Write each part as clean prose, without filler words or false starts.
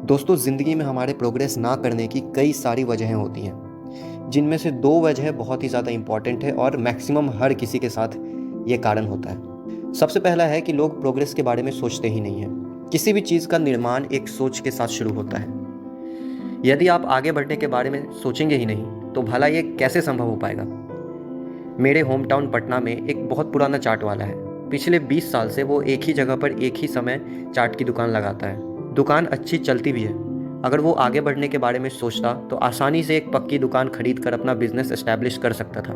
दोस्तों, ज़िंदगी में हमारे प्रोग्रेस ना करने की कई सारी वजहें होती हैं, जिनमें से 2 वजह बहुत ही ज़्यादा इम्पॉर्टेंट है और मैक्सिमम हर किसी के साथ ये कारण होता है। सबसे पहला है कि लोग प्रोग्रेस के बारे में सोचते ही नहीं हैं। किसी भी चीज़ का निर्माण एक सोच के साथ शुरू होता है। यदि आप आगे बढ़ने के बारे में सोचेंगे ही नहीं, तो भला ये कैसे संभव हो पाएगा? मेरे होम टाउन पटना में एक बहुत पुराना चाट वाला है। पिछले 20 साल से वो एक ही जगह पर एक ही समय चाट की दुकान लगाता है। दुकान अच्छी चलती भी है। अगर वो आगे बढ़ने के बारे में सोचता तो आसानी से एक पक्की दुकान खरीद कर अपना बिजनेस एस्टैब्लिश कर सकता था,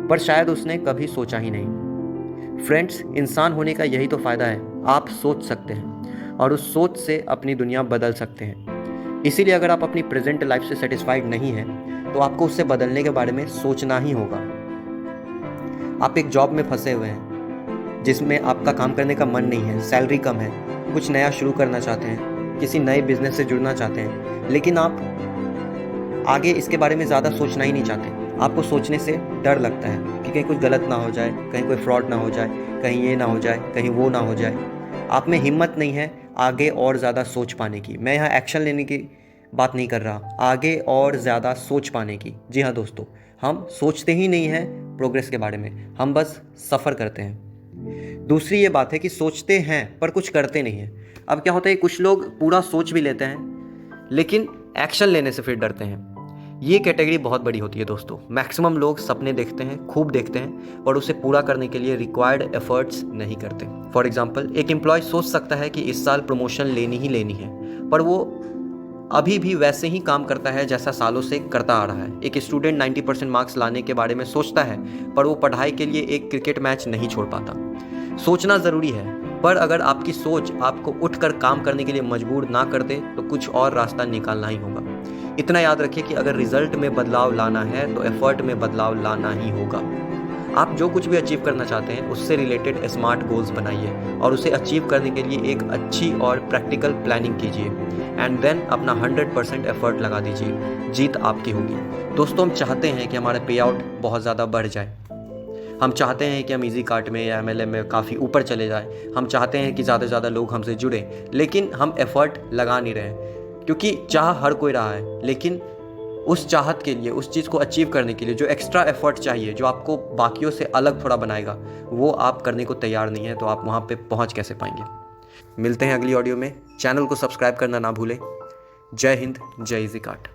पर शायद उसने कभी सोचा ही नहीं। फ्रेंड्स, इंसान होने का यही तो फ़ायदा है। आप सोच सकते हैं और उस सोच से अपनी दुनिया बदल सकते हैं। इसीलिए अगर आप अपनी प्रेजेंट लाइफ से सेटिस्फाइड नहीं हैं, तो आपको उससे बदलने के बारे में सोचना ही होगा। आप एक जॉब में फंसे हुए हैं जिसमें आपका काम करने का मन नहीं है, सैलरी कम है, कुछ नया शुरू करना चाहते हैं, किसी नए बिजनेस से जुड़ना चाहते हैं, लेकिन आप आगे इसके बारे में ज़्यादा सोचना ही नहीं चाहते। आपको सोचने से डर लगता है कि कहीं कुछ गलत ना हो जाए, कहीं कोई फ्रॉड ना हो जाए, कहीं ये ना हो जाए, कहीं वो ना हो जाए। आप में हिम्मत नहीं है आगे और ज़्यादा सोच पाने की। मैं यहाँ एक्शन लेने की बात नहीं कर रहा, आगे और ज़्यादा सोच पाने की। जी हाँ दोस्तों, हम सोचते ही नहीं हैं प्रोग्रेस के बारे में, हम बस सफ़र करते हैं। दूसरी ये बात है कि सोचते हैं पर कुछ करते नहीं हैं। अब क्या होता है, कुछ लोग पूरा सोच भी लेते हैं लेकिन एक्शन लेने से फिर डरते हैं। ये कैटेगरी बहुत बड़ी होती है दोस्तों। मैक्सिमम लोग सपने देखते हैं, खूब देखते हैं, और उसे पूरा करने के लिए रिक्वायर्ड एफर्ट्स नहीं करते। फॉर एग्जाम्पल, एक एम्प्लॉय सोच सकता है कि इस साल प्रमोशन लेनी ही लेनी है, पर वो अभी भी वैसे ही काम करता है जैसा सालों से करता आ रहा है। एक स्टूडेंट 90% मार्क्स लाने के बारे में सोचता है, पर वो पढ़ाई के लिए एक क्रिकेट मैच नहीं छोड़ पाता। सोचना ज़रूरी है, पर अगर आपकी सोच आपको उठकर काम करने के लिए मजबूर ना कर दे, तो कुछ और रास्ता निकालना ही होगा। इतना याद रखिए कि अगर रिजल्ट में बदलाव लाना है तो एफर्ट में बदलाव लाना ही होगा। आप जो कुछ भी अचीव करना चाहते हैं, उससे रिलेटेड स्मार्ट गोल्स बनाइए और उसे अचीव करने के लिए एक अच्छी और प्रैक्टिकल प्लानिंग कीजिए, एंड देन अपना 100% एफर्ट लगा दीजिए। जीत आपकी होगी। दोस्तों, हम चाहते हैं कि हमारा पे आउट बहुत ज़्यादा बढ़ जाए। हम चाहते हैं कि हम इजी कार्ट में या MLM में काफ़ी ऊपर चले जाए। हम चाहते हैं कि ज़्यादा से ज़्यादा लोग हमसे जुड़ें, लेकिन हम एफ़र्ट लगा नहीं रहे हैं। क्योंकि चाह हर कोई रहा है, लेकिन उस चाहत के लिए, उस चीज़ को अचीव करने के लिए जो एक्स्ट्रा एफ़र्ट चाहिए, जो आपको बाकियों से अलग थोड़ा बनाएगा, वो आप करने को तैयार नहीं है, तो आप वहाँ पे पहुँच कैसे पाएंगे? मिलते हैं अगली ऑडियो में। चैनल को सब्सक्राइब करना ना भूलें। जय हिंद, जय इजी कार्ट।